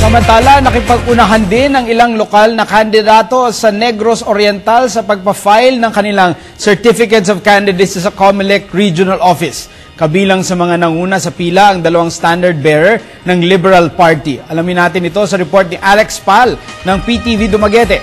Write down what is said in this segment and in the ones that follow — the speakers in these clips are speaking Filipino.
Samantala, nakipag-unahan din ang ilang lokal na kandidato sa Negros Oriental sa pagpa-file ng kanilang Certificates of Candidacy sa COMELEC Regional Office. Kabilang sa mga nanguna sa pila ang dalawang standard bearer ng Liberal Party. Alamin natin ito sa report ni Alex Pal ng PTV Dumaguete.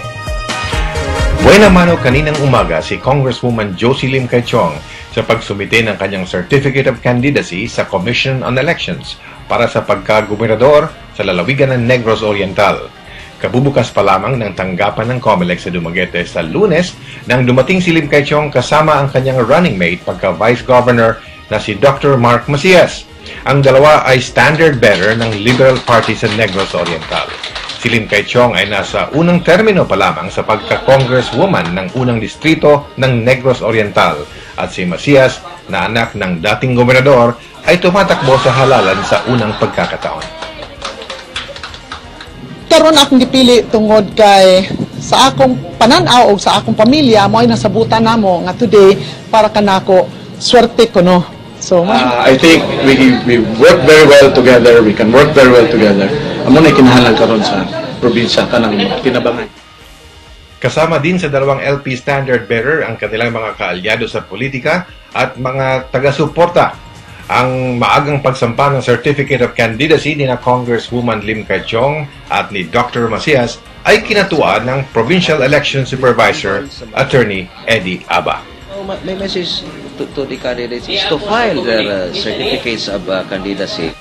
Buena mano kaninang umaga si Congresswoman Josie Lim Cayciong sa pagsumite ng kanyang Certificate of Candidacy sa Commission on Elections para sa pagka-gobernador sa lalawigan ng Negros Oriental. Kabubukas pa lamang ng tanggapan ng COMELEC sa Dumaguete sa Lunes nang dumating si Lim Cayciong kasama ang kanyang running mate pagka-Vice Governor na si Dr. Mark Macias. Ang dalawa ay standard bearer ng Liberal Party sa Negros Oriental. Si Lim Cayciong ay nasa unang termino pa lamang sa pagka-congresswoman ng unang distrito ng Negros Oriental at si Macias na anak ng dating gobernador ay tumatakbo sa halalan sa unang pagkakataon. Karon akong gipili tungod kay sa akong pananaw o sa akong pamilya mo ay nasabutan namo nga today para kanako swerte ko no. So I think we work very well together. We can work very well together. Amo na kinahanglan karon sa probinsya kanang kinabangan. Kasama din sa dalawang LP standard bearer ang kanilang mga kaalyado sa politika at mga taga-suporta. Ang maagang pagsampa ng Certificate of Candidacy ni na Congresswoman Lim Cayciong at ni Dr. Macias ay kinatuan ng Provincial Election Supervisor Attorney Eddie Aba. My message to the candidates is to file their certificates of candidacy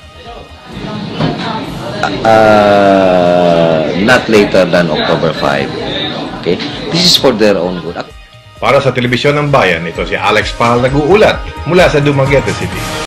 not later than October 5. Okay? This is for their own good. Para sa Telebisyon ng Bayan, ito si Alex Pal nag-uulat mula sa Dumaguete City.